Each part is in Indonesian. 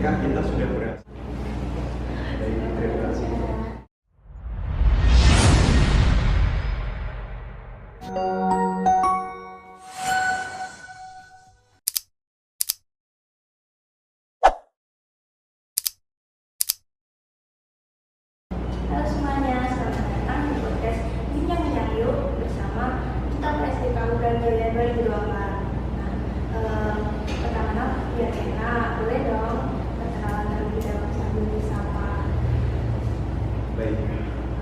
ketika kita sudah berhasil. Terima kasih. Halo semuanya, selamat datang di podcast Bincang-Bincang Yuk bersama Duta PSDK Brawijaya 2024. Pertama, biar enak, boleh dong perkenalan terlebih dahulu sambil disapa. Baik,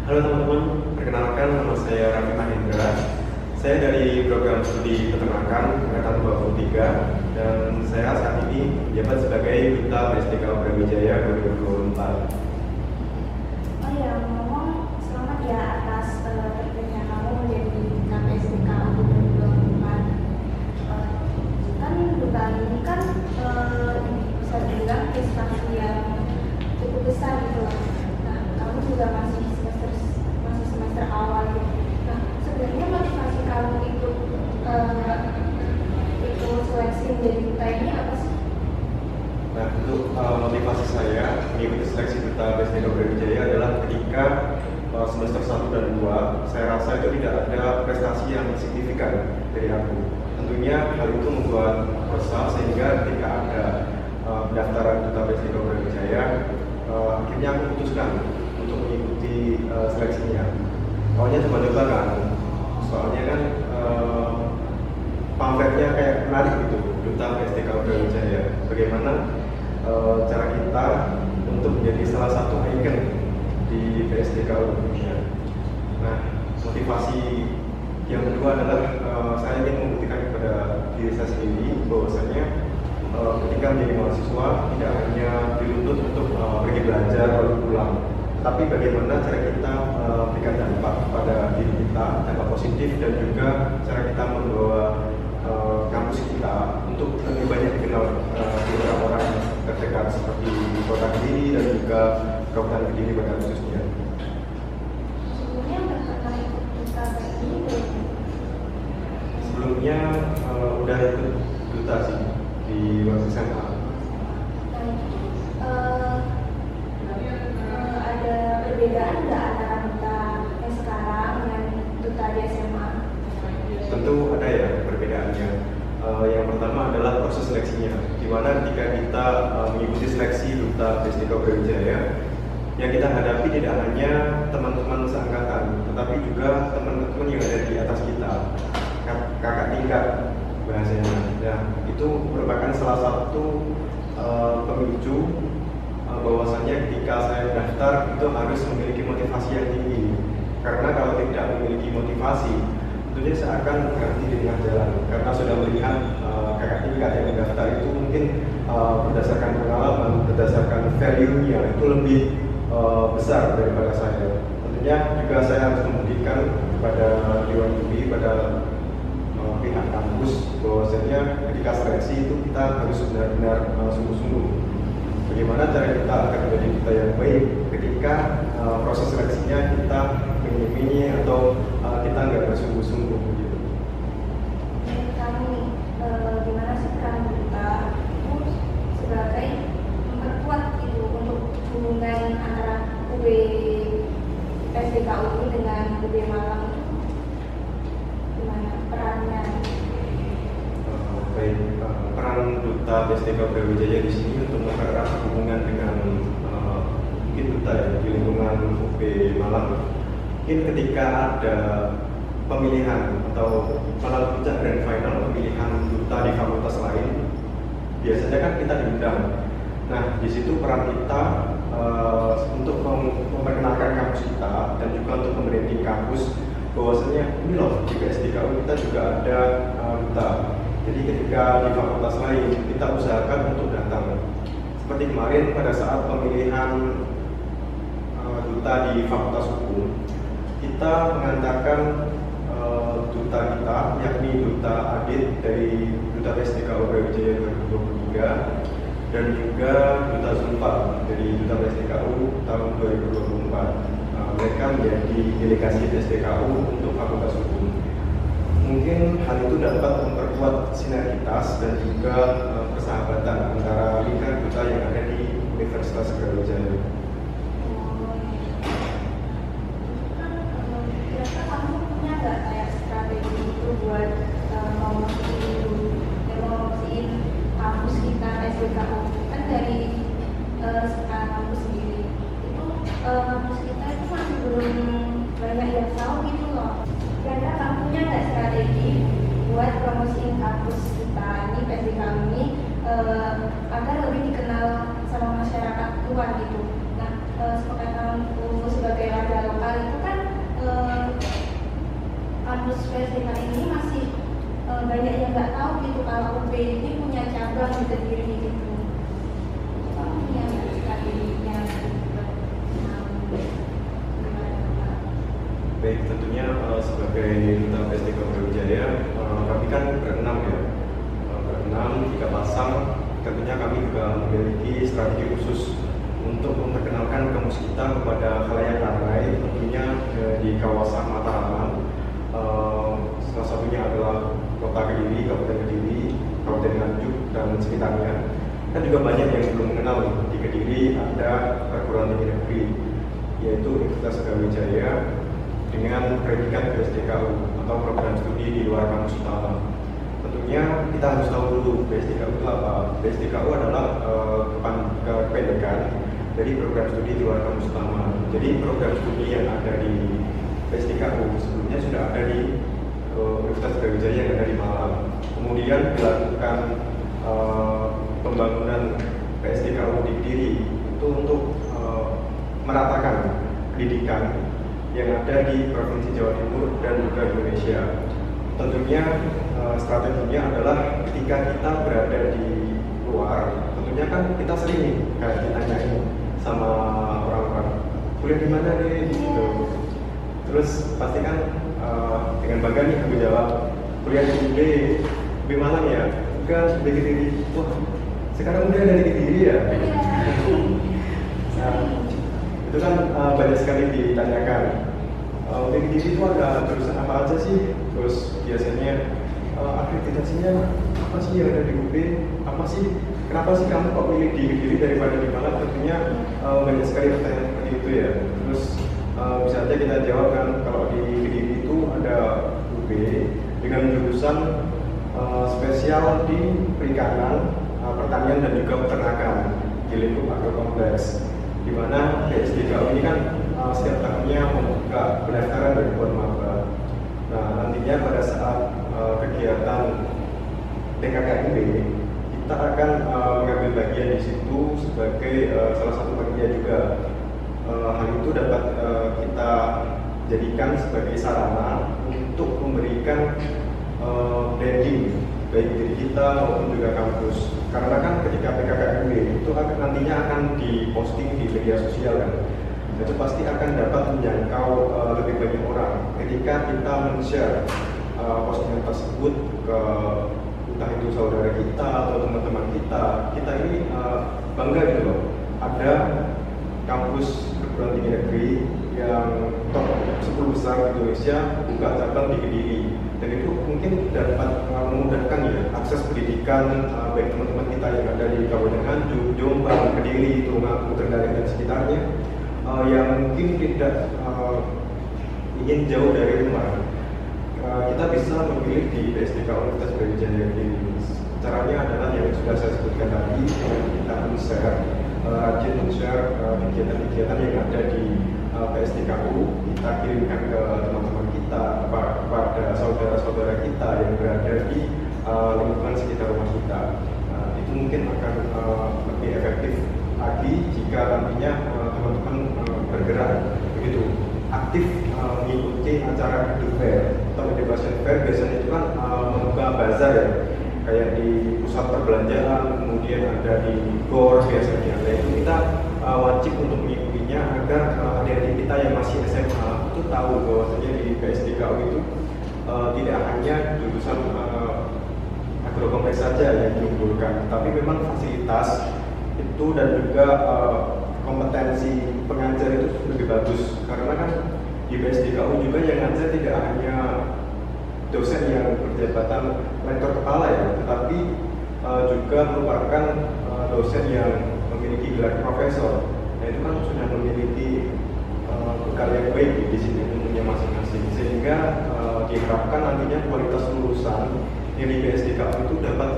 halo teman-teman, perkenalkan nama saya Raffi Mahendra. Saya dari program studi peternakan angkatan 23 dan saya saat ini menjabat sebagai Duta PSDK Brawijaya 2024. Oh ya, ngomong selamat ya atas terpilihnya kamu menjadi Duta PSDK 2024. Kan duta ini kan bisa dibilang prestasi yang cukup besar gitu. Nah, kamu juga masih semester awal gitu. Nah, sebenarnya motivasi kamu itu seleksi menjadi duta ini apa sih? Nah, untuk motivasi saya mengikuti seleksi Duta PSDK Brawijaya adalah ketika semester 1 dan 2, saya rasa itu tidak ada prestasi yang signifikan dari aku. Tentunya hal itu membuat resah sehingga ketika ada pendaftaran Duta PSDK Brawijaya, akhirnya aku putuskan untuk mengikuti seleksinya. Awalnya coba-coba kan, soalnya kan pamfletnya kayak menarik gitu, Duta PSDK Brawijaya. Bagaimana cara kita untuk menjadi salah satu ikon di PSDK Indonesia. Nah, motivasi yang kedua adalah saya ingin membuktikan kepada diri saya sendiri bahwasanya ketika menjadi mahasiswa tidak hanya dituntut untuk pergi belajar lalu pulang, tapi bagaimana cara kita memberikan dampak pada diri kita, dampak positif, dan juga cara kita membawa kampus kita untuk lebih banyak dikenal di orang-orang terdekat seperti kota Kediri dan juga Kabupaten Kediri pada khususnya. Sebelumnya pernah ikut duta ini belum? Sebelumnya udah ikut duta sih di waktu SMA. Ada perbedaan nggak antara duta yang sekarang dengan duta di SMA? Tentu ada ya perbedaannya. Yang pertama adalah proses seleksinya, di mana ketika kita mengikuti seleksi Duta PSDK Brawijaya, yang kita hadapi tidak hanya teman-teman seangkatan, tetapi juga teman-teman yang ada di atas kita, kakak tingkat bahasanya. Nah, itu merupakan salah satu pemicu bahwasanya ketika saya daftar itu harus memiliki motivasi yang tinggi, karena kalau tidak memiliki motivasi tentunya saya akan berhenti di tengah jalan karena sudah melihat kakak tingkat yang mendaftar itu mungkin berdasarkan pengalaman, berdasarkan value-nya itu lebih besar daripada saya. Tentunya juga saya harus membuktikan kepada Dewan Juri, pada pihak kampus bahwasanya ketika seleksi itu kita harus benar-benar sungguh-sungguh. Bagaimana cara kita akan menjadi duta yang baik ketika proses seleksinya kita menye atau kita nggak bersungguh-sungguh gitu. Menurut kamu nih, gimana sih peran duta itu sebagai memperkuat gitu untuk hubungan antara UB PSDK ini dengan UB Malang itu gimana perannya? Baik, peran Duta PSDK Brawijaya di sini untuk mempererat hubungan dengan mungkin duta ya, di lingkungan UB Malang. Mungkin ketika ada pemilihan atau malah puncak grand final pemilihan duta di fakultas lain, biasanya kan kita diundang. Nah, di situ peran kita untuk memperkenalkan kampus kita dan juga untuk membranding kampus bahwasanya ini loh di PSDKU kita juga ada duta. Jadi ketika di fakultas lain kita usahakan untuk datang. Seperti kemarin pada saat pemilihan duta di Fakultas Hukum, kita mengantarkan duta kita, yakni Duta Adit dari Duta PSDK Brawijaya 2023 dan juga Duta Zulfa dari Duta PSDKU tahun 2024. Mereka menjadi delegasi PSDKU untuk Fakultas Hukum. mungkin hal itu dapat memperkuat sinergitas dan juga persahabatan antara lingkar duta yang ada di Universitas Brawijaya. Kira-kira kamu punya nggak kayak strategi itu buat promosiin kampus kita SDKU? Kan dari kampus sendiri itu kampus kita itu masih belum banyak yang tahu gitu loh. Kira-kira kamu punya nggak strategi buat promosiin kampus kita ini SDKU ini agar lebih dikenal sama masyarakat luar gitu? Nah, sebagai kamu sebagai warga lokal itu kan kampus PSDK ini masih banyak yang nggak tahu gitu kalau UB ini punya cabang di Kediri gitu. Kamu punya strateginya Baik, tentunya sebagai duta PSDK Brawijaya, kami kan berenam ya, berenam 3 pasang. Tentunya kami juga memiliki strategi khusus untuk memperkenalkan kampus kita kepada khalayak ramai, tentunya di kawasan Mataraman. Salah satunya adalah Kota Kediri, Kabupaten Kediri, Kabupaten Nganjuk dan sekitarnya. Dan juga banyak yang belum mengenal nih. Di Kediri ada perguruan tinggi negeri, yaitu Universitas Brawijaya dengan predikat PSDKU atau program studi di luar kampus utama. Tentunya kita harus tahu dulu PSDKU itu apa. PSDKU adalah kependekan dari program studi di luar kampus utama. Jadi program studi yang ada di PSDKU sebelumnya sudah ada di Universitas Brawijaya yang ada di Malang. Kemudian dilakukan pembangunan PSDKU di Kediri itu untuk meratakan pendidikan yang ada di Provinsi Jawa Timur dan juga Indonesia. Tentunya strateginya adalah ketika kita berada di luar, tentunya kan kita sering nih kayak ditanyain sama orang-orang, kuliah di mana deh gitu. Terus pasti kan dengan bangga nih aku jawab, kuliah di UB Malang ya, enggak di Kediri. Wah, sekarang udah ada di Kediri ya. Nah, itu kan banyak sekali ditanyakan. Di Kediri itu ada jurusan apa aja sih? Terus biasanya akreditasinya apa sih yang ada di UB? Apa sih? Kenapa sih kamu kok pilih di Kediri daripada di Malang? Tentunya banyak sekali pertanyaan seperti itu ya. Terus bisa aja kita jawab kan, kalau di Kediri itu ada UB dengan jurusan spesial di perikanan, pertanian dan juga peternakan di lingkup agrokompleks, di mana PSDKU ini kan setiap tahunnya membuka pendaftaran ribuan maba. Nah, nantinya pada saat kegiatan TKKMB kita akan mengambil bagian di situ sebagai salah satu bagian juga. Hal itu dapat kita jadikan sebagai sarana untuk memberikan branding baik diri kita maupun juga kampus. Karena kan ketika PKKMB itu nantinya akan diposting di media sosial kan, itu pasti akan dapat menjangkau lebih banyak orang. Ketika kita men-share postingan tersebut ke entah itu saudara kita atau teman-teman kita ini bangga gitu loh. Ada kampus perguruan tinggi negeri yang top 10 besar di Indonesia buka cabang di Kediri, dan itu mungkin dapat memudahkan ya akses pendidikan baik teman-teman kita yang ada di Kabupaten Nganjuk, Jombang, Kediri, Tulungagung, Trenggalek dan sekitarnya yang mungkin tidak ingin jauh dari rumah. Kita bisa memilih di PSDK Universitas Brawijaya Kediri. Caranya adalah yang sudah saya sebutkan tadi, kita men-share, rajin men-share kegiatan-kegiatan yang ada di PSDKU, kita kirimkan ke teman-teman kita, kepada saudara-saudara kita yang berada di lingkungan sekitar rumah kita. Itu mungkin akan lebih efektif lagi jika nantinya teman-teman bergerak begitu aktif mengikuti acara Edu Fair atau Education Fair. Biasanya itu kan membuka bazar ya, kayak di pusat perbelanjaan, kemudian ada di GOR biasanya. Nah, itu kita wajib untuk mengikutinya agar adik-adik kita yang masih SMA itu tahu bahwasanya di PSDKU itu tidak hanya jurusan agrokompleks saja yang diunggulkan, tapi memang fasilitas itu dan juga kompetensi pengajar itu lebih bagus. Karena kan di PSDKU juga yang ngajar tidak hanya dosen yang berjabatan lektor kepala ya, tetapi juga merupakan dosen yang memiliki gelar profesor. Nah itu kan sudah memiliki bekal yang baik di sini ilmunya masing-masing, sehingga diharapkan nantinya kualitas lulusan yang di BSDKU itu dapat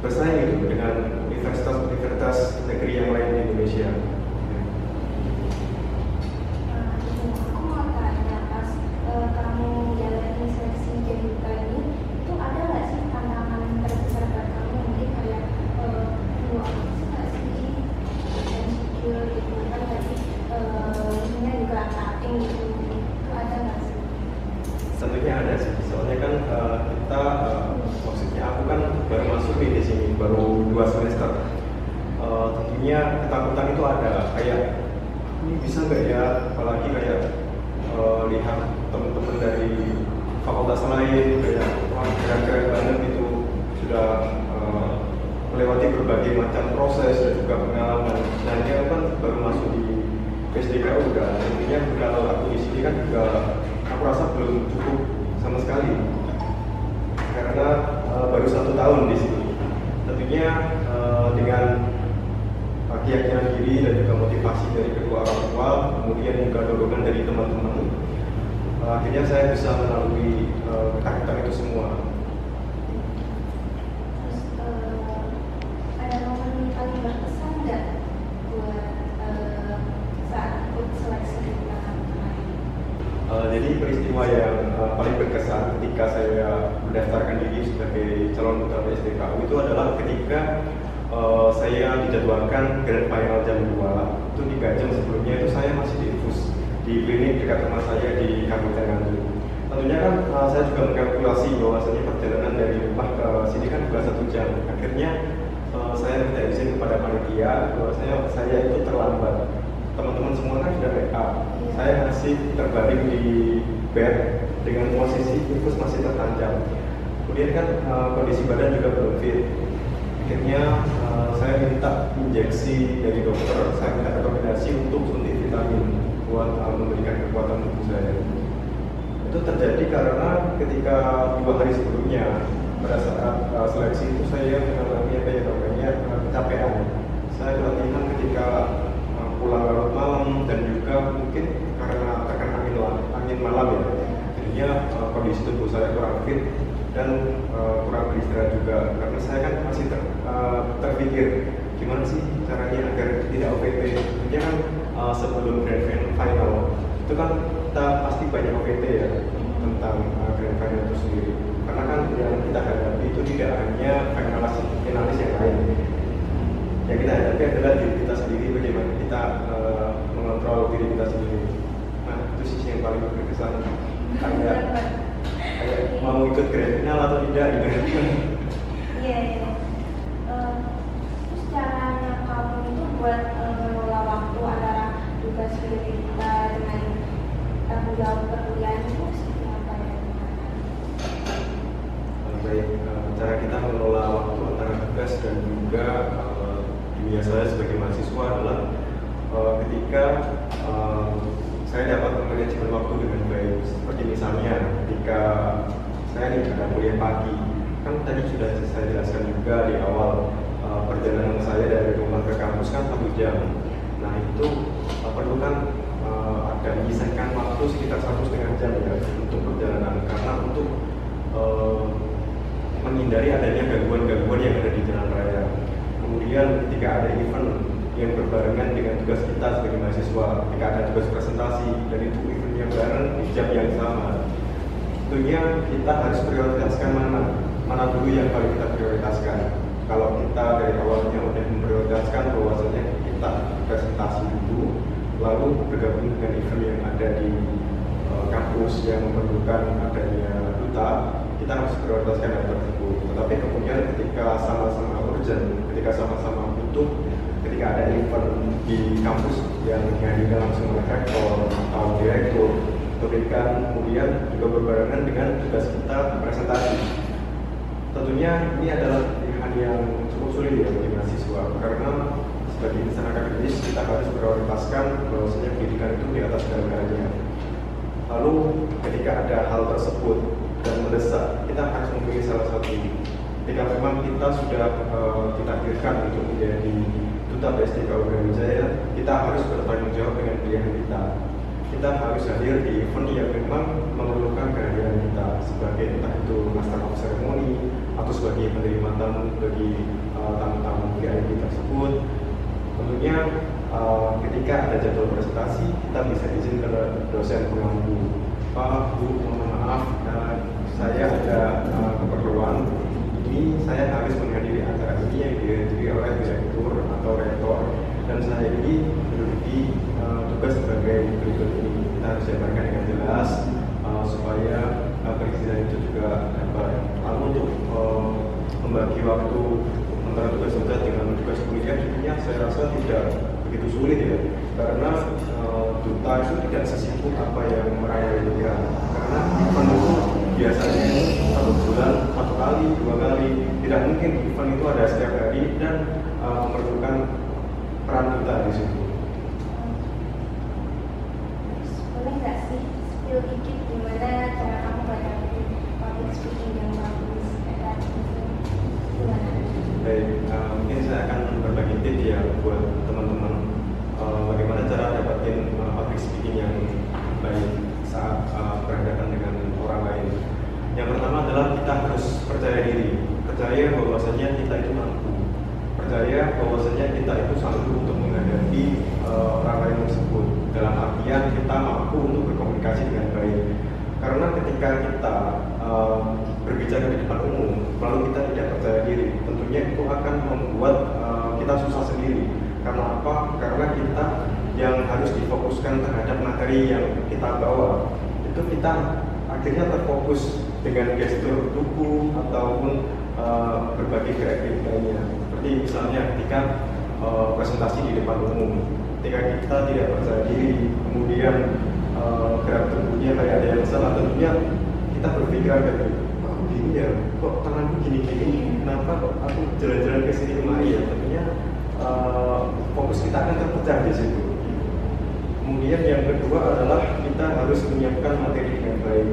bersaing gitu dengan universitas-universitas negeri yang lain di Indonesia. Aku mau tanya, pas kamu jalani seleksi jadi duta ini, itu ada nggak sih tantangan terbesar buat kamu? Mungkin kayak dua nggak sih insecure gitu kan, tadi ini juga cutting gitu, itu ada nggak sih? Tentunya ada sih, soalnya kan kita maksudnya aku kan baru masuk nih di sini, baru 2 semester. Tentunya ketakutan itu ada, kayak ini bisa nggak ya, apalagi kayak lihat teman-teman dari fakultas lain kayak wah keren-keren banget gitu, sudah melewati berbagai macam proses dan juga pengalaman. Nah ini aku kan baru masuk di PSDKU kan, intinya kalau aku di sini kan juga aku rasa belum cukup sama sekali karena baru 1 tahun di sini. Tentunya dengan keyakinan diri dan juga motivasi dari kedua orang tua, kemudian juga dorongan dari teman-teman, akhirnya saya bisa melalui ketakutan itu semua. Terus ada momen paling berkesan nggak buat saat ikut seleksi di belakang kemarin? Jadi peristiwa yang paling berkesan ketika saya mendaftarkan diri sebagai calon duta PSDKU itu adalah ketika saya dijadwalkan grand final jam 2. Itu 3 jam sebelumnya itu saya masih diinfus di klinik dekat rumah saya di Kabupaten Nganjuk. Tentunya kan saya juga mengkalkulasi bahwasanya perjalanan dari rumah ke sini kan juga 1 jam. Akhirnya saya minta izin kepada panitia bahwasanya saya itu terlambat. Teman-teman semua kan sudah make up. Saya masih terbaring di bed dengan posisi infus masih tertancap. Kemudian kan kondisi badan juga belum fit. Akhirnya saya minta injeksi dari dokter, saya minta rekomendasi untuk suntik vitamin buat memberikan kekuatan tubuh saya. Itu terjadi karena ketika 2 hari sebelumnya pada saat seleksi itu saya mengalami apa ya namanya kecapean. Saya latihan ketika pulang larut malam dan juga mungkin karena terkena angin malam ya. Jadinya kondisi tubuh saya kurang fit dan kurang beristirahat juga, karena saya kan masih terpikir gimana sih caranya agar tidak OPT. Tentunya kan sebelum grand final itu kan kita pasti banyak OPT ya tentang grand final itu sendiri, karena kan yang kita hadapi itu tidak hanya finalis yang lain. Yang kita hadapi adalah diri kita sendiri, bagaimana kita mengontrol diri kita sendiri. Nah itu sih yang paling berkesan, kayak mau ikut grand final atau tidak gitu. Iya. Terus caranya kamu itu buat mengelola waktu antara tugas kuliah kita dengan tanggung jawab perkuliahan itu seperti apa ya? Baik, cara kita mengelola waktu antara tugas dan juga dunia saya sebagai mahasiswa adalah ketika saya dapat memanajemen waktu dengan baik. Seperti misalnya ketika saya nih ada kuliah pagi, kan tadi sudah saya jelaskan juga di awal, perjalanan saya dari rumah ke kampus kan 1 jam. Nah itu perlu kan ada menyisihkan waktu sekitar 1,5 jam ya untuk perjalanan, karena untuk menghindari adanya gangguan-gangguan yang ada di jalan raya. Kemudian ketika ada event yang berbarengan dengan tugas kita sebagai mahasiswa, ketika ada tugas presentasi dan itu eventnya bareng di jam yang sama, tentunya kita harus prioritaskan mana dulu yang paling kita prioritaskan. Kalau kita dari awalnya udah memprioritaskan bahwasanya kita presentasi dulu, lalu bergabung dengan event yang ada di kampus yang memerlukan adanya duta, kita harus prioritaskan hal tersebut. Tetapi kemudian ketika sama-sama urgent, ketika sama-sama butuh, ketika ada event di kampus yang dihadirkan langsung oleh rektor atau direktur, kemudian juga berbarengan dengan tugas kita presentasi. Tentunya ini adalah pilihan yang cukup sulit ya bagi mahasiswa, karena sebagai insan akademis kita harus prioritaskan bahwasanya pendidikan itu di atas segalanya. Lalu ketika ada hal tersebut dan mendesak, kita harus memilih salah satu. Ketika memang kita sudah ditakdirkan untuk menjadi duta PSDK Brawijaya, kita harus bertanggung jawab dengan pilihan kita. Kita harus hadir di event yang memang memerlukan kehadiran kita sebagai entah itu master of ceremony atau sebagai penerima tamu bagi tamu-tamu VIP tersebut. Tentunya ketika ada jadwal presentasi, kita bisa izin ke dosen pengampu, Pak, Bu, mohon maaf, saya ada keperluan ini, saya harus menghadiri acara ini yang dihadiri oleh direktur atau rektor, dan saya ini menduduki tugas sebagai berikut ini. Kita harus jabarkan dengan jelas supaya perizinan itu juga dapat. Lalu untuk membagi waktu antara tugas dengan tugas kuliah, sebenarnya saya rasa tidak begitu sulit ya, karena duta itu tidak sesibuk apa yang merayai pikiran. Karena event itu biasanya satu bulan, 1 kali, 2 kali, tidak mungkin event itu ada setiap hari dan memerlukan peran duta di situ. Boleh nggak sih spill dikit gimana cara kamu banyak public speaking yang bagus? Gimana? Baik, mungkin saya akan berbagi tips ya buat teman-teman bagaimana cara dapatin public speaking yang baik saat berhadapan dengan orang lain. Yang pertama adalah kita harus percaya diri, percaya bahwasanya kita itu mampu, percaya bahwasanya kita itu sanggup untuk menghadapi orang lain tersebut. Dalam artian kita mampu untuk berkomunikasi dengan baik. Karena ketika kita berbicara di depan umum, lalu kita tidak percaya diri, tentunya itu akan membuat kita susah sendiri. Karena apa? Karena kita yang harus difokuskan terhadap materi yang kita bawa, itu kita akhirnya terfokus dengan gestur tubuh ataupun berbagai gerak-gerik lainnya. Seperti misalnya ketika presentasi di depan umum, ketika kita tidak percaya diri, kemudian gerak tubuhnya kayak ada yang salah, tentunya kita berpikiran kayak kok gini ya, kok tanganku gini-gini, kenapa kok aku jalan-jalan ke sini kemari ya, tentunya fokus kita akan terpecah di situ. Kemudian yang kedua adalah kita harus menyiapkan materi dengan baik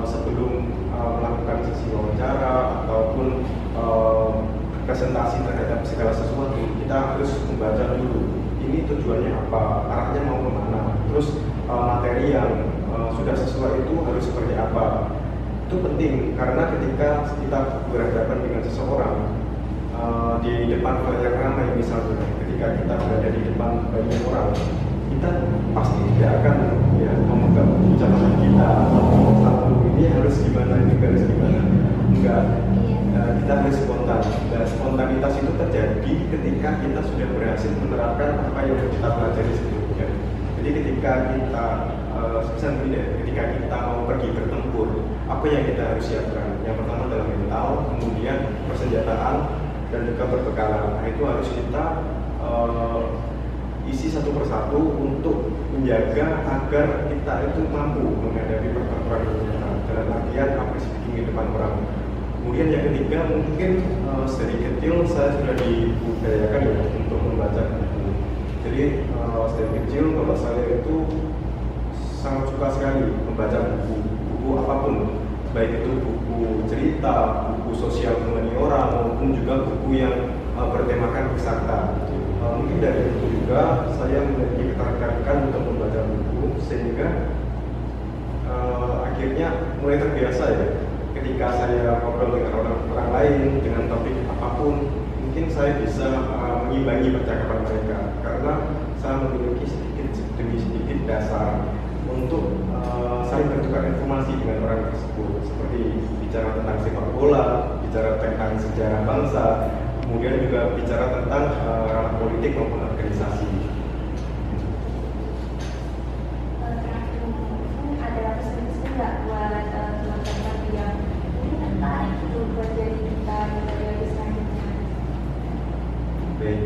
sebelum melakukan sesi wawancara ataupun presentasi terhadap segala sesuatu. Kita harus membaca dulu, ini tujuannya apa, arahnya mau kemana, terus materi yang sudah sesuai itu harus seperti apa. Itu penting karena ketika kita berhadapan dengan seseorang di depan banyak ramai, misalnya ketika kita berada di depan banyak orang, kita pasti tidak akan ya memegang ucapan kita satu ini harus gimana, ini harus gimana, enggak. Kita harus spontan, dan spontanitas itu terjadi ketika kita sudah berhasil menerapkan apa yang kita pelajari sebelumnya. Jadi ketika kita ketika kita mau pergi bertempur, apa yang kita harus siapkan? Yang pertama adalah mental, kemudian persenjataan dan juga perbekalan. Nah, itu harus kita isi satu persatu untuk menjaga agar kita itu mampu menghadapi pertempuran kita dalam artian public speaking di depan orang. Kemudian yang ketiga, mungkin dari kecil saya sudah dibudayakan ya untuk membaca buku. Jadi dari kecil bapak saya itu sangat suka sekali membaca buku apapun, baik itu buku cerita, buku sosial mengenai orang, maupun juga buku yang bertemakan wisata. Mungkin dari itu juga saya memiliki ketertarikan untuk membaca buku, sehingga akhirnya mulai terbiasa ya. Ketika saya ngobrol dengan orang lain dengan topik apapun, mungkin saya bisa mengimbangi percakapan mereka karena saya memiliki sedikit demi sedikit dasar untuk saling bertukar informasi dengan orang tersebut, seperti bicara tentang sepak bola, bicara tentang sejarah bangsa, kemudian juga bicara tentang ranah politik maupun organisasi. Ada pesan-pesan nggak buat teman-teman yang mungkin tertarik gitu buat jadi duta dari selanjutnya? Baik,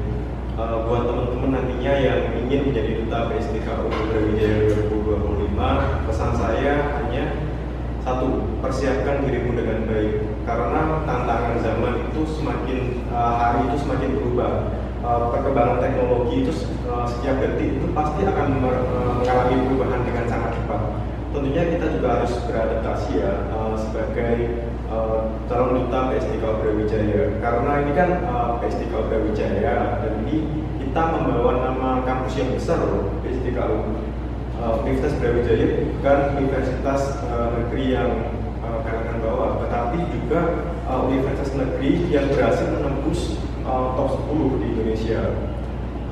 buat teman-teman nantinya yang ingin menjadi duta PSDK Brawijaya 2025, pesan saya hanya satu, persiapkan dirimu dengan baik karena tantangan zaman itu semakin hari itu semakin berubah. Perkembangan teknologi itu setiap detik itu pasti akan mengalami perubahan dengan sangat cepat. Tentunya tentunya kita juga harus beradaptasi ya sebagai calon duta PSTK Brawijaya, karena ini kan PSTK Brawijaya dan ini kita membawa nama kampus yang besar loh. PSTK Universitas Brawijaya bukan universitas negeri yang kalangan bawah, tetapi juga universitas negeri yang berhasil menembus top 10 di Indonesia.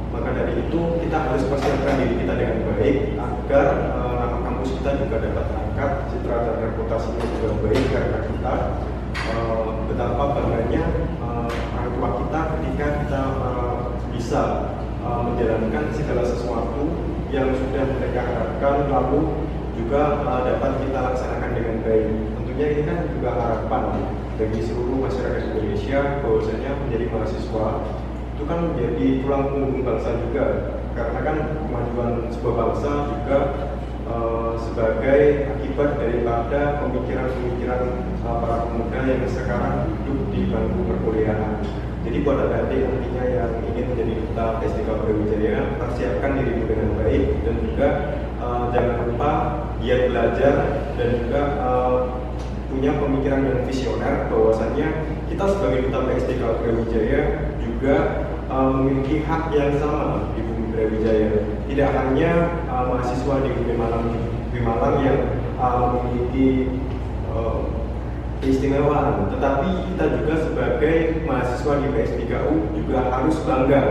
Maka dari itu kita harus persiapkan diri kita dengan baik agar nama kampus kita juga dapat angkat, citra dan reputasinya juga baik, karena kita betapa bangganya orang tua kita ketika kita bisa menjalankan segala sesuatu yang sudah mereka harapkan, lalu juga dapat kita laksanakan dengan baik. Tentunya ini kan juga harapan bagi seluruh masyarakat Indonesia bahwasanya menjadi mahasiswa itu kan menjadi tulang punggung bangsa juga, karena kan kemajuan sebuah bangsa juga sebagai akibat daripada pemikiran-pemikiran para pemuda yang sekarang hidup di bangku perkuliahan. Jadi buat adik-adik nantinya yang ingin menjadi duta PSTK Brawijaya, persiapkan dirimu dengan baik dan juga jangan lupa giat belajar dan juga punya pemikiran yang visioner bahwasannya kita sebagai duta PSTK Brawijaya juga memiliki hak yang sama di bumi Brawijaya. Tidak hanya mahasiswa di bumi Malang yang memiliki keistimewaan, tetapi kita juga sebagai mahasiswa di PSTKU juga harus bangga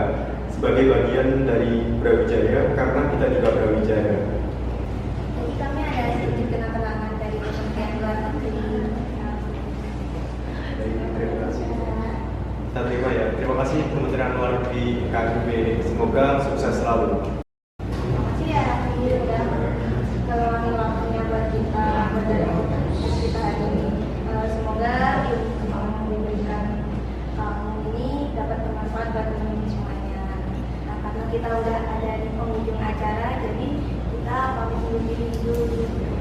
sebagai bagian dari Brawijaya, karena kita juga Brawijaya. Jadi kami ada sedikit kenang-kenangan dari Kementerian Luar Negeri. Terima kasih. Kita terima ya. Terima kasih Kementerian Luar Negeri KKB. Semoga sukses selalu. Terima kasih ya Raffi udah meluangkan waktunya buat kita kita hari ini. Semoga ilmu yang diberikan kamu ini dapat bermanfaat buat teman-teman semuanya. Nah, karena kita udah ada di penghujung acara, jadi kita pamit undur diri dulu.